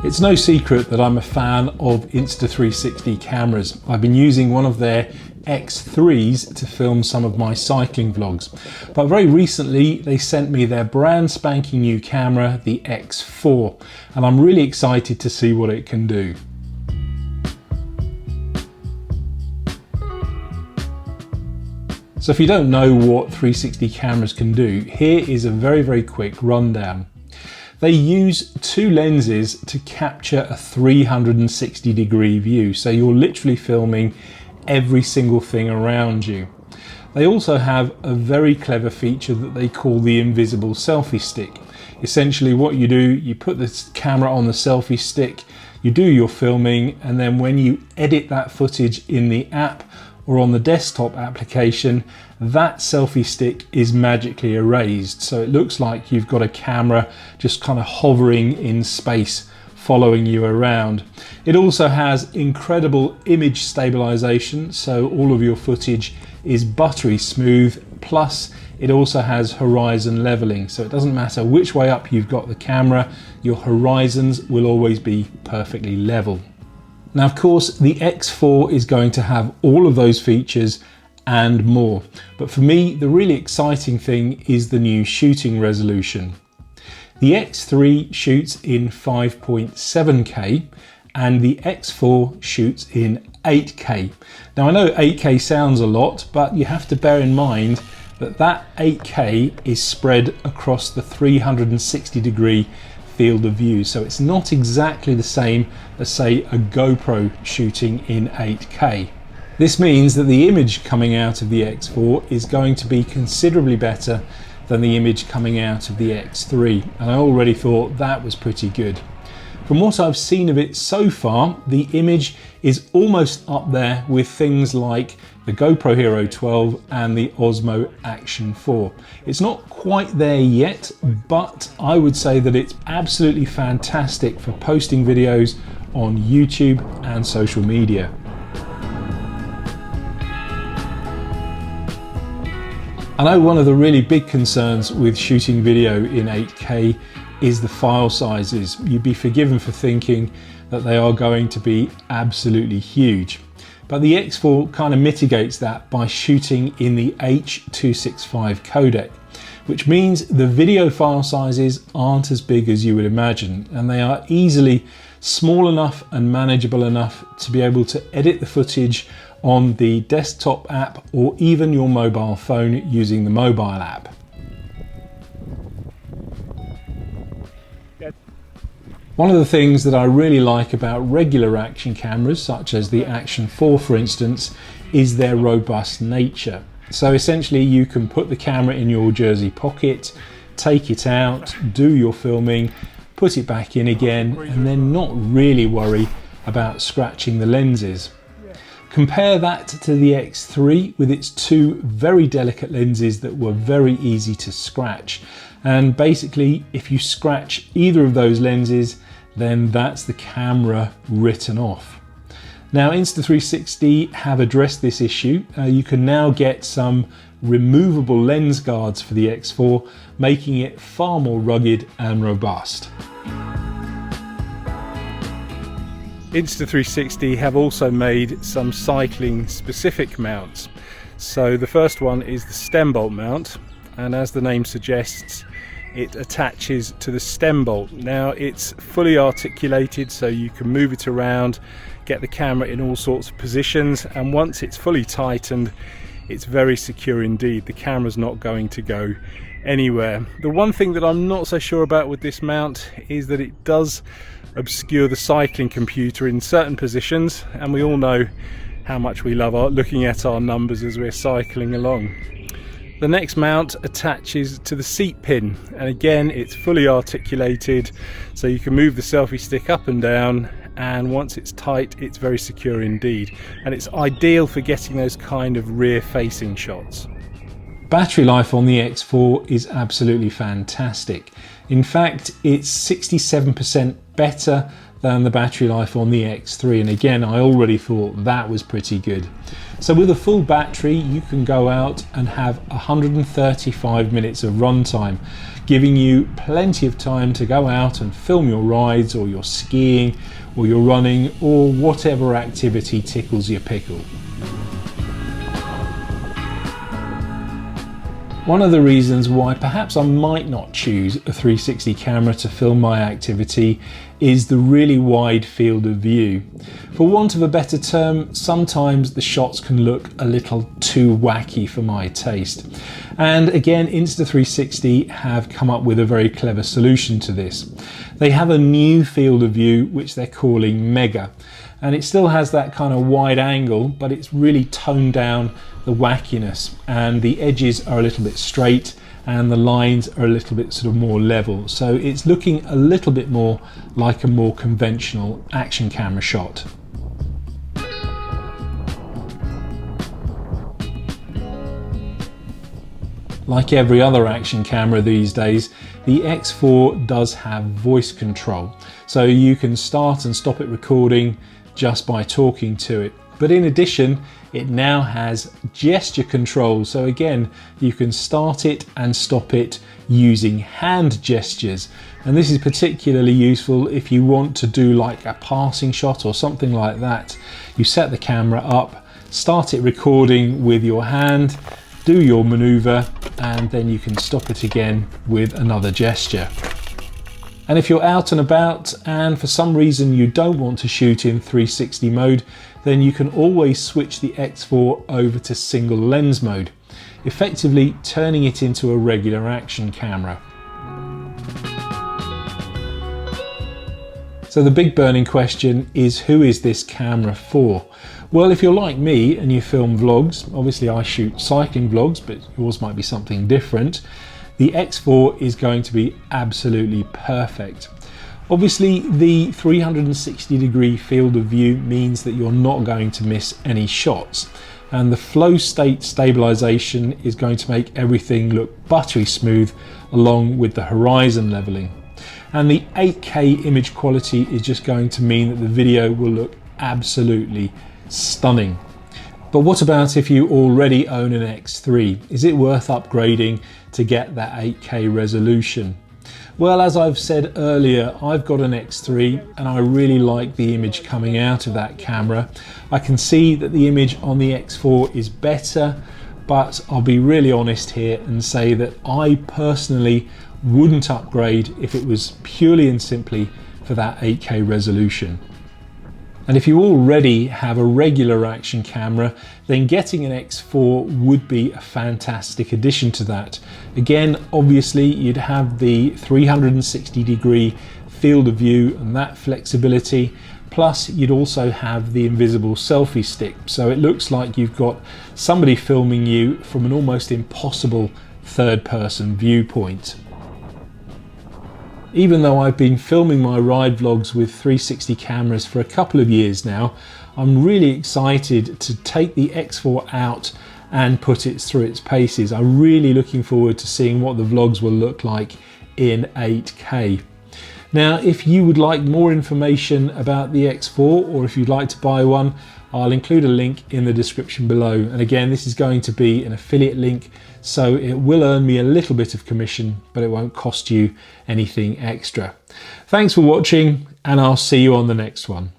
It's no secret that I'm a fan of Insta360 cameras. I've been using one of their X3s to film some of my cycling vlogs. But very recently they sent me their brand spanking new camera, the X4, and I'm really excited to see what it can do. So if you don't know what 360 cameras can do, here is a very quick rundown. They use two lenses to capture a 360-degree view, so you're literally filming every single thing around you. They also have a very clever feature that they call the invisible selfie stick. Essentially what you do, you put the camera on the selfie stick, you do your filming, and then when you edit that footage in the app or on the desktop application, that selfie stick is magically erased. So it looks like you've got a camera just kind of hovering in space, following you around. It also has incredible image stabilization, so all of your footage is buttery smooth, plus it also has horizon leveling, so it doesn't matter which way up you've got the camera, your horizons will always be perfectly level. Now, of course, the X4 is going to have all of those features and more. But for me, the really exciting thing is the new shooting resolution. The X3 shoots in 5.7K and the X4 shoots in 8K. Now, I know 8K sounds a lot, but you have to bear in mind that that 8K is spread across the 360-degree field of view, so it's not exactly the same as, say, a GoPro shooting in 8K. This means that the image coming out of the X4 is going to be considerably better than the image coming out of the X3, and I already thought that was pretty good. From what I've seen of it so far, the image is almost up there with things like the GoPro Hero 12 and the Osmo Action 4. It's not quite there yet, but I would say that it's absolutely fantastic for posting videos on YouTube and social media. I know one of the really big concerns with shooting video in 8K is the file sizes. You'd be forgiven for thinking that they are going to be absolutely huge. But the X4 kind of mitigates that by shooting in the H.265 codec, which means the video file sizes aren't as big as you would imagine, and they are easily small enough and manageable enough to be able to edit the footage on the desktop app or even your mobile phone using the mobile app. One of the things that I really like about regular action cameras, such as the Action 4 for instance, is their robust nature. So essentially you can put the camera in your jersey pocket, take it out, do your filming, put it back in again, and then not really worry about scratching the lenses. Compare that to the X3 with its two very delicate lenses that were very easy to scratch. And basically, if you scratch either of those lenses, then that's the camera written off. Now, Insta360 have addressed this issue. You can now get some removable lens guards for the X4, making it far more rugged and robust. Insta360 have also made some cycling specific mounts. So the first one is the stem bolt mount, and as the name suggests, it attaches to the stem bolt. Now it's fully articulated, so you can move it around, get the camera in all sorts of positions, and once it's fully tightened, it's very secure indeed. The camera's not going to go anywhere. The one thing that I'm not so sure about with this mount is that it does obscure the cycling computer in certain positions, and we all know how much we love looking at our numbers as we're cycling along. The next mount attaches to the seat pin, and again it's fully articulated, so you can move the selfie stick up and down, and once it's tight it's very secure indeed, and it's ideal for getting those kind of rear facing shots. Battery life on the X4 is absolutely fantastic. In fact, it's 67% better than the battery life on the X3, and again I already thought that was pretty good. So with a full battery, you can go out and have 135 minutes of runtime, giving you plenty of time to go out and film your rides, or your skiing, or your running, or whatever activity tickles your pickle. One of the reasons why perhaps I might not choose a 360 camera to film my activity is the really wide field of view. For want of a better term, sometimes the shots can look a little too wacky for my taste. And again, Insta360 have come up with a very clever solution to this. They have a new field of view which they're calling Mega, and it still has that kind of wide angle, but it's really toned down the wackiness, and the edges are a little bit straight and the lines are a little bit sort of more level. So it's looking a little bit more like a more conventional action camera shot. Like every other action camera these days, the X4 does have voice control. So you can start and stop it recording just by talking to it. But in addition, it now has gesture control. So again, you can start it and stop it using hand gestures. And this is particularly useful if you want to do like a passing shot or something like that. You set the camera up, start it recording with your hand, do your maneuver, and then you can stop it again with another gesture. And if you're out and about and for some reason you don't want to shoot in 360 mode, then you can always switch the X4 over to single lens mode, effectively turning it into a regular action camera. So the big burning question is, who is this camera for? Well, if you're like me and you film vlogs, obviously I shoot cycling vlogs, but yours might be something different, the X4 is going to be absolutely perfect. Obviously, the 360-degree field of view means that you're not going to miss any shots, and the flow state stabilization is going to make everything look buttery smooth, along with the horizon leveling. And the 8K image quality is just going to mean that the video will look absolutely stunning. But what about if you already own an X3? Is it worth upgrading to get that 8K resolution? Well, as I've said earlier, I've got an X3 and I really like the image coming out of that camera. I can see that the image on the X4 is better, but I'll be really honest here and say that I personally wouldn't upgrade if it was purely and simply for that 8K resolution. And if you already have a regular action camera, then getting an X4 would be a fantastic addition to that. Again, obviously you'd have the 360-degree field of view and that flexibility, plus you'd also have the invisible selfie stick. So it looks like you've got somebody filming you from an almost impossible third-person viewpoint. Even though I've been filming my ride vlogs with 360 cameras for a couple of years now, I'm really excited to take the X4 out and put it through its paces. I'm really looking forward to seeing what the vlogs will look like in 8K. Now, if you would like more information about the X4, or if you'd like to buy one, I'll include a link in the description below. And again, this is going to be an affiliate link, so it will earn me a little bit of commission, but it won't cost you anything extra. Thanks for watching, and I'll see you on the next one.